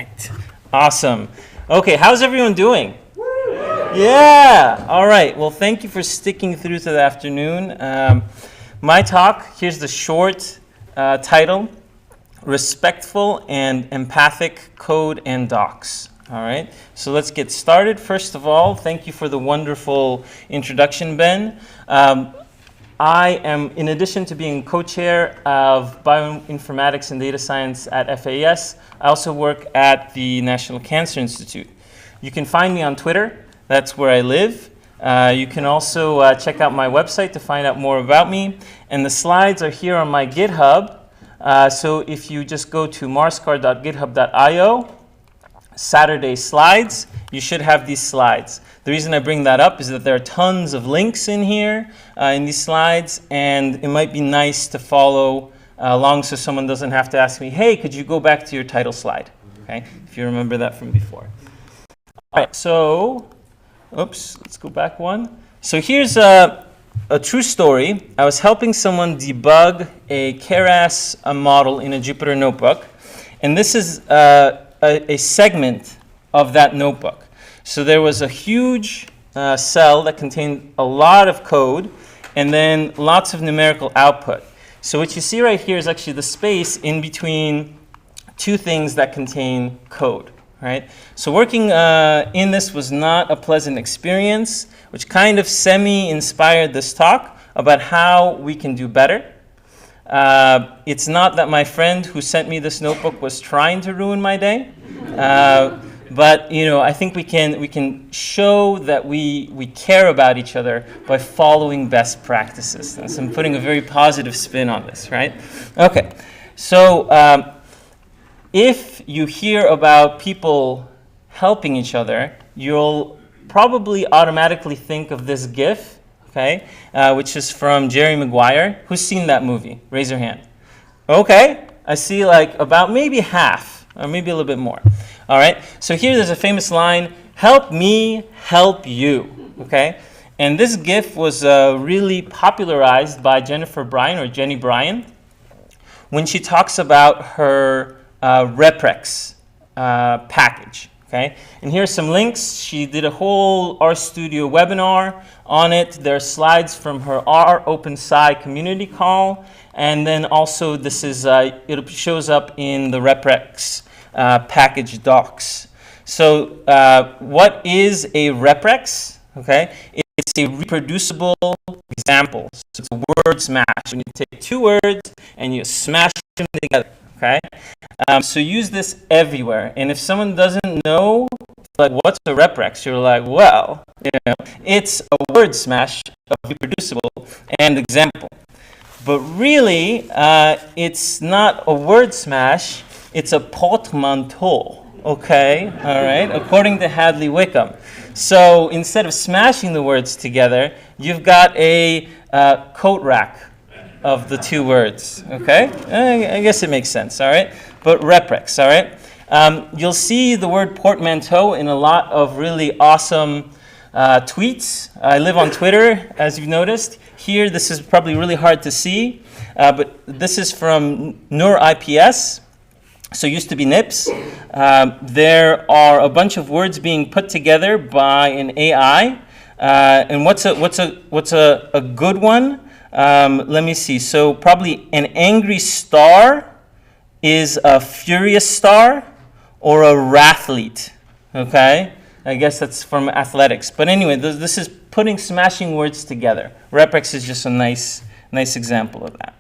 right. Awesome. Okay, how's everyone doing? Yeah. All right. Well, thank you for sticking through to the afternoon. My talk, here's the short title, Respectful and Empathic Code and Docs. All right. So let's get started. First of all, thank you for the wonderful introduction, Ben. I am, in addition to being co-chair of bioinformatics and data science at FAS, I also work at the National Cancer Institute. You can find me on Twitter. That's where I live. You can also check out my website to find out more about me. And the slides are here on my GitHub. So if you just go to marskar.github.io, satRdays slides, you should have these slides. The reason I bring that up is that there are tons of links in here, in these slides, and it might be nice to follow along so someone doesn't have to ask me, hey, could you go back to your title slide? Okay, if you remember that from before. All right, so, oops, let's go back one. So here's a true story. I was helping someone debug a Keras model in a Jupyter notebook, and this is a segment of that notebook. So there was a huge cell that contained a lot of code and then lots of numerical output. So what you see right here is actually the space in between two things that contain code, right? So working in this was not a pleasant experience, which kind of semi-inspired this talk about how we can do better. It's not that my friend who sent me this notebook was trying to ruin my day, but I think we can show that we care about each other by following best practices. And so I'm putting a very positive spin on this, right? Okay, so if you hear about people helping each other, you'll probably automatically think of this GIF, okay, which is from Jerry Maguire. Who's seen that movie? Raise your hand. Okay, I see like about maybe half, or maybe a little bit more. All right, so here there's a famous line, help me help you, okay? And this GIF was really popularized by Jennifer Bryan, or Jenny Bryan, when she talks about her Reprex package, okay? And here's some links. She did a whole RStudio webinar on it. There are slides from her R OpenSci community call, and then also this is, it shows up in the Reprex package docs. So what is a Reprex? Okay, it's a reproducible example. So it's a word smash. When you take two words and you smash them together. Okay, so use this everywhere. And if someone doesn't know, like, what's a Reprex, you're like, well, it's a word smash of reproducible and example. But really, it's not a word smash. It's a portmanteau, okay, all right, according to Hadley Wickham. So instead of smashing the words together, you've got a coat rack of the two words, okay? I guess it makes sense, all right? But Reprex, all right? You'll see the word portmanteau in a lot of really awesome tweets. I live on Twitter, as you've noticed. Here, this is probably really hard to see, but this is from NurIPS. So it used to be NIPS. There are a bunch of words being put together by an AI. And what's a good one? Let me see. So probably an angry star is a furious star or a rathlete. Okay? I guess that's from athletics. But anyway, this is smashing words together. Reprex is just a nice example of that.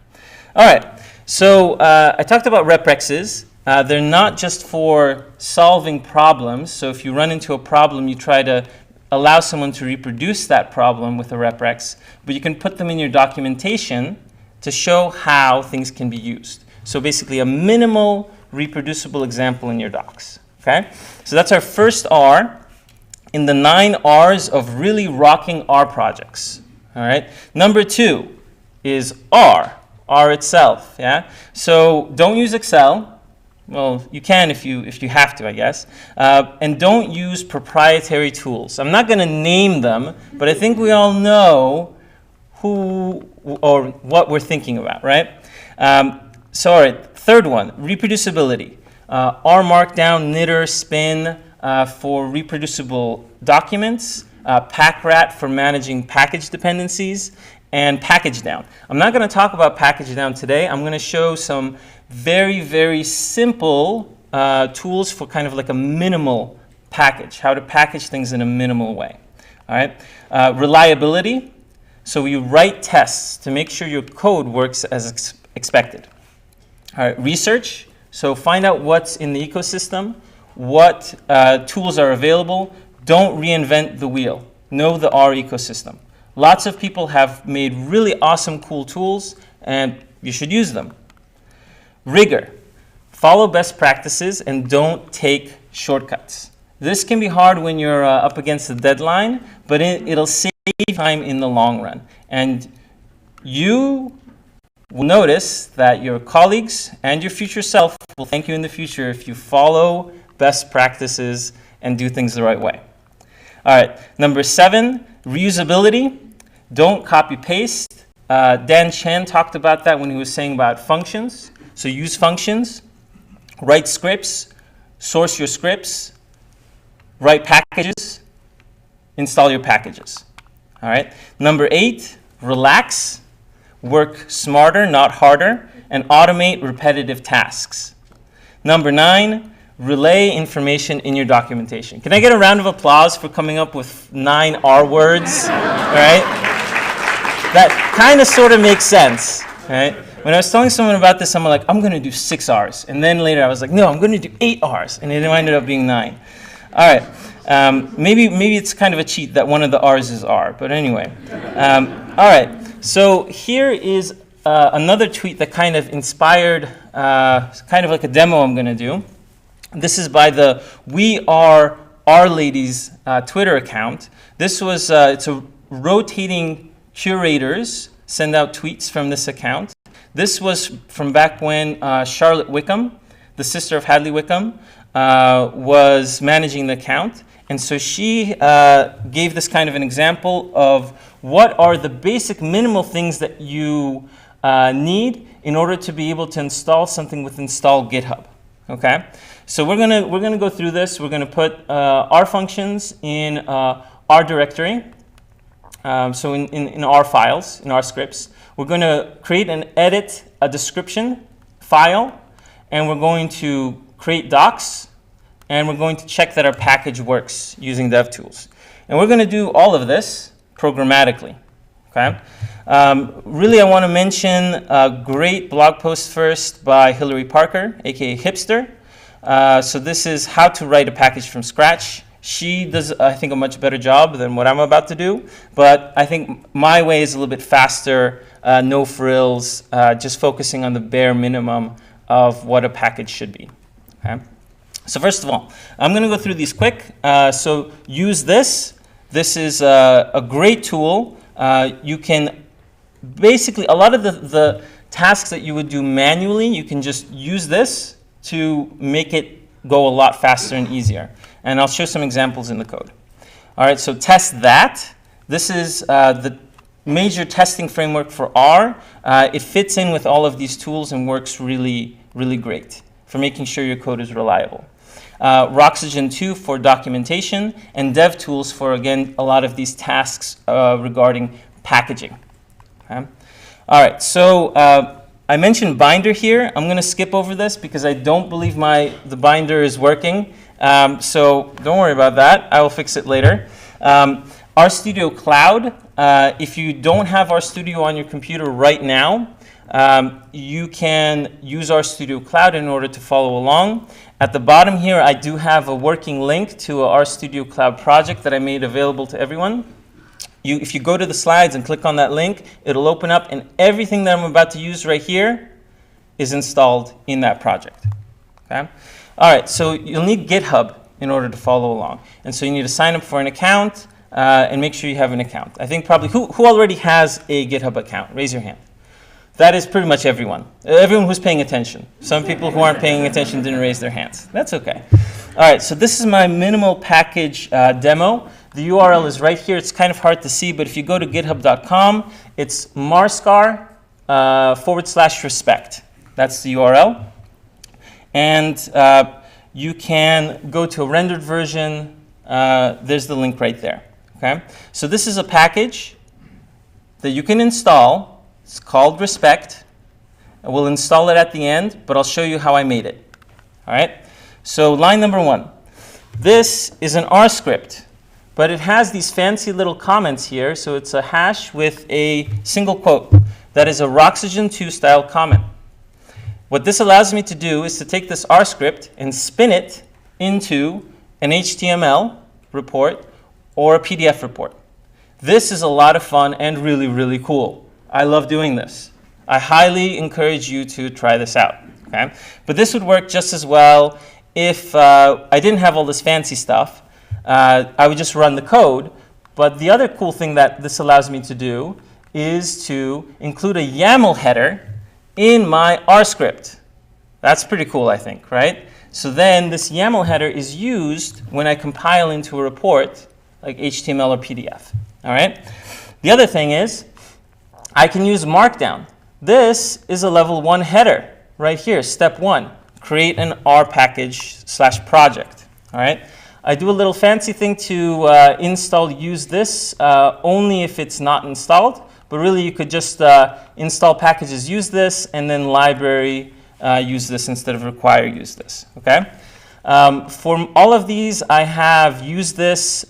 All right. So I talked about Reprexes. They're not just for solving problems. So if you run into a problem, you try to allow someone to reproduce that problem with a Reprex, but you can put them in your documentation to show how things can be used. So basically a minimal reproducible example in your docs. Okay? So that's our first R in the 9 R's of really rocking R projects. All right? Number 2 is R itself. Yeah? So don't use Excel. Well, you can if you have to, I guess. And don't use proprietary tools. I'm not going to name them, but I think we all know who or what we're thinking about, right? So, all right, third one, reproducibility. R Markdown, Knitter, Spin for reproducible documents, PackRat for managing package dependencies, and Package Down. I'm not going to talk about Package Down today. I'm going to show some very, very simple tools for kind of like a minimal package, how to package things in a minimal way. All right. Reliability. So you write tests to make sure your code works as expected. All right. Research. So find out what's in the ecosystem, what tools are available. Don't reinvent the wheel. Know the R ecosystem. Lots of people have made really awesome, cool tools, and you should use them. Rigor. Follow best practices and don't take shortcuts. This can be hard when you're up against the deadline, but it'll save time in the long run. And you will notice that your colleagues and your future self will thank you in the future if you follow best practices and do things the right way. All right, number 7, reusability. Don't copy paste. Dan Chen talked about that when he was saying about functions. So use functions, write scripts, source your scripts, write packages, install your packages. All right. Number 8, relax, work smarter, not harder, and automate repetitive tasks. Number 9, relay information in your documentation. Can I get a round of applause for coming up with 9 R words? All right. That kind of sort of makes sense. All right. When I was telling someone about this, I'm like, I'm going to do 6 R's. And then later I was like, no, I'm going to do 8 R's. And it ended up being 9. All right. Maybe it's kind of a cheat that one of the R's is R. But anyway. All right. So here is another tweet that kind of inspired kind of like a demo I'm going to do. This is by the We Are Our Ladies Twitter account. This was, it's a rotating curators send out tweets from this account. This was from back when Charlotte Wickham, the sister of Hadley Wickham, was managing the account. And so she gave this kind of an example of what are the basic minimal things that you need in order to be able to install something with install GitHub. Okay? So we're gonna go through this. We're gonna put R functions in R directory. So in R files, in R scripts. We're going to create and edit a description file, and we're going to create docs, and we're going to check that our package works using DevTools. And we're going to do all of this programmatically. Okay? Really, I want to mention a great blog post first by Hillary Parker, aka Hipster. So this is how to write a package from scratch. She does, I think, a much better job than what I'm about to do, but I think my way is a little bit faster, no frills, just focusing on the bare minimum of what a package should be. Okay? So first of all, I'm going to go through these quick. So use this. This is a great tool. You can basically, a lot of the tasks that you would do manually, you can just use this to make it go a lot faster and easier. And I'll show some examples in the code. All right, so test that. This is the major testing framework for R. It fits in with all of these tools and works really, really great for making sure your code is reliable. Roxygen 2 for documentation, and DevTools for, again, a lot of these tasks regarding packaging. Okay? All right, so I mentioned binder here. I'm going to skip over this because I don't believe the binder is working. So don't worry about that. I will fix it later. RStudio Cloud. If you don't have RStudio on your computer right now, you can use RStudio Cloud in order to follow along. At the bottom here, I do have a working link to a RStudio Cloud project that I made available to everyone. If you go to the slides and click on that link, it'll open up, and everything that I'm about to use right here is installed in that project. Okay? All right, so you'll need GitHub in order to follow along. And so you need to sign up for an account and make sure you have an account. I think probably, who already has a GitHub account? Raise your hand. That is pretty much everyone. Everyone who's paying attention. Some people who aren't paying attention didn't raise their hands. That's okay. All right, so this is my minimal package demo. The URL is right here. It's kind of hard to see, but if you go to github.com, it's marscar /respect. That's the URL. and you can go to a rendered version. There's the link right there. Okay, so this is a package that you can install. It's called Respect. We'll install it at the end, but I'll show you how I made it. All right, so line number 1. This is an R script, but it has these fancy little comments here. So it's a hash with a single quote. That is a Roxygen2 style comment. What this allows me to do is to take this R script and spin it into an HTML report or a PDF report. This is a lot of fun and really, really cool. I love doing this. I highly encourage you to try this out. Okay? But this would work just as well if I didn't have all this fancy stuff. I would just run the code. But the other cool thing that this allows me to do is to include a YAML header in my R script. That's pretty cool, I think, right? So then this YAML header is used when I compile into a report like HTML or PDF. All right? The other thing is I can use Markdown. This is a level 1 header right here, step 1. Create an R package/project. All right? I do a little fancy thing to install use this only if it's not installed. But really, you could just install packages use this, and then library use this instead of require use this. Okay? For all of these, I have use this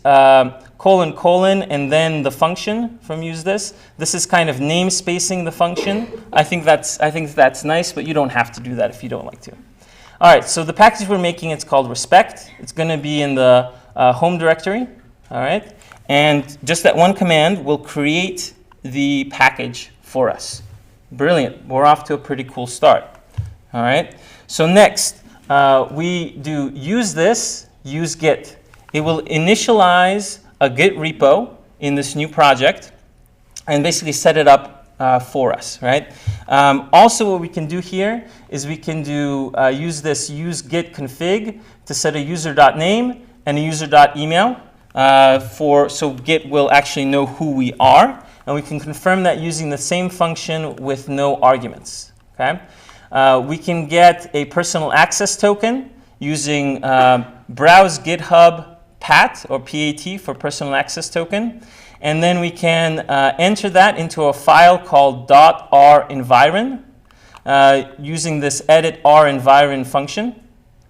colon, and then the function from use this. This is kind of namespacing the function. I think that's nice, but you don't have to do that if you don't like to. All right, so the package we're making, it's called Respect. It's going to be in the home directory. All right, and just that one command will create the package for us. Brilliant. We're off to a pretty cool start. All right, so next we do use this, use Git. It will initialize a Git repo in this new project and basically set it up for us, right? Also, what we can do here is we can do use git config to set a user.name and a user.email so Git will actually know who we are, and we can confirm that using the same function with no arguments. Okay? We can get a personal access token using browse GitHub PAT or PAT for personal access token. And then we can enter that into a file called .renviron using this edit renviron function.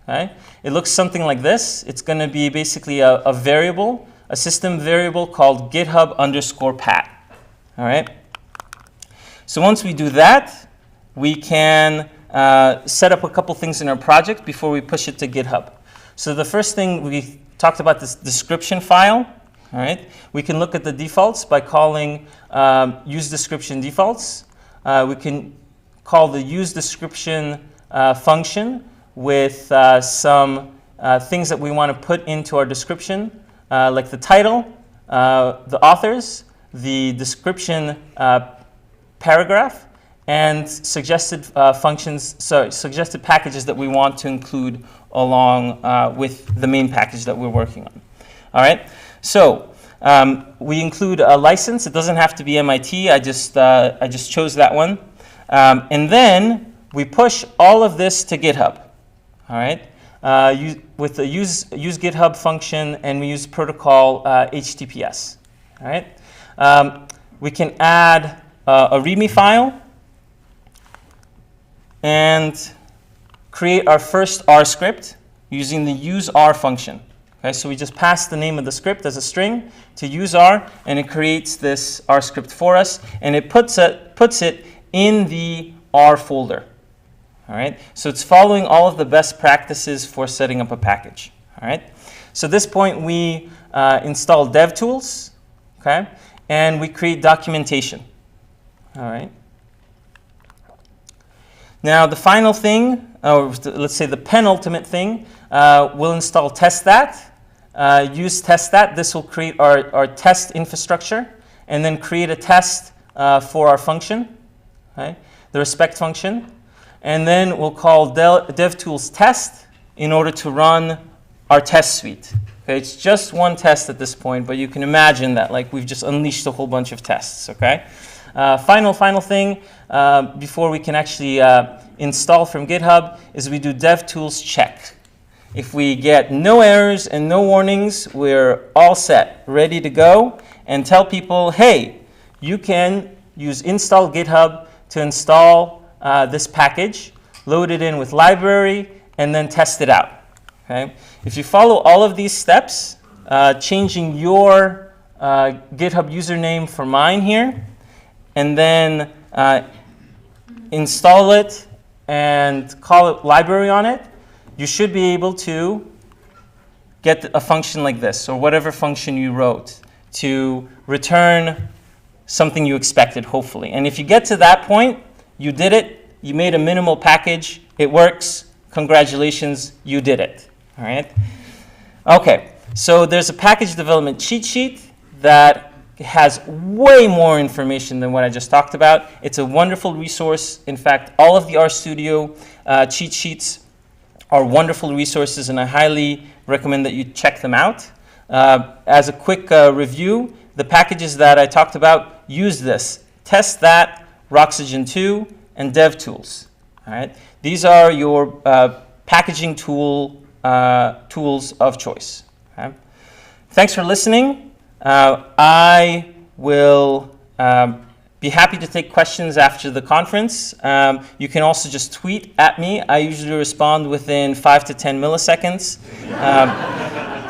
Okay? It looks something like this. It's going to be basically a variable, a system variable called GitHub_pat. All right? So once we do that, we can set up a couple things in our project before we push it to GitHub. So the first thing, we talked about this description file. All right. We can look at the defaults by calling useDescription defaults. We can call the useDescription function with some things that we want to put into our description, like the title, the authors, the description paragraph, and suggested suggested packages that we want to include along with the main package that we're working on. All right. So we include a license. It doesn't have to be MIT. I just chose that one. And then we push all of this to GitHub. All right. With the use GitHub function, and we use protocol HTTPS. All right. We can add a README file and create our first R script using the useR function. Okay, so we just pass the name of the script as a string to useR, and it creates this R script for us, and it puts it in the R folder. All right, so it's following all of the best practices for setting up a package. All right, so at this point we install DevTools, okay, and we create documentation. All right. Now the final thing, or let's say the penultimate thing, we'll install testthat. Use testthat. This will create our test infrastructure, and then create a test for our function, okay? The respect function. And then we'll call DevTools test in order to run our test suite. Okay? It's just one test at this point, but you can imagine that like we've just unleashed a whole bunch of tests. Okay? Final thing before we can actually install from GitHub is we do DevTools check. If we get no errors and no warnings, we're all set, ready to go, and tell people, hey, you can use install GitHub to install this package, load it in with library, and then test it out. Okay? If you follow all of these steps, changing your GitHub username for mine here, and then install it and call it library on it, you should be able to get a function like this, or whatever function you wrote, to return something you expected, hopefully. And if you get to that point, you did it, you made a minimal package, it works, congratulations, you did it. All right? Okay, so there's a package development cheat sheet that has way more information than what I just talked about. It's a wonderful resource. In fact, all of the RStudio cheat sheets are wonderful resources, and I highly recommend that you check them out. As a quick review, the packages that I talked about use this. Test That, Roxygen 2, and DevTools. All right? These are your packaging tools of choice. Okay? Thanks for listening. I will be happy to take questions after the conference. You can also just tweet at me. I usually respond within 5 to 10 milliseconds.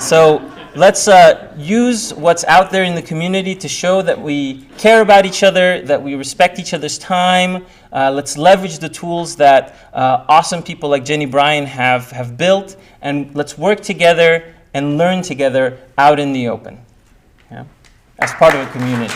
So let's use what's out there in the community to show that we care about each other, that we respect each other's time. Let's leverage the tools that awesome people like Jenny Bryan have built, and let's work together and learn together out in the open, yeah, as part of a community.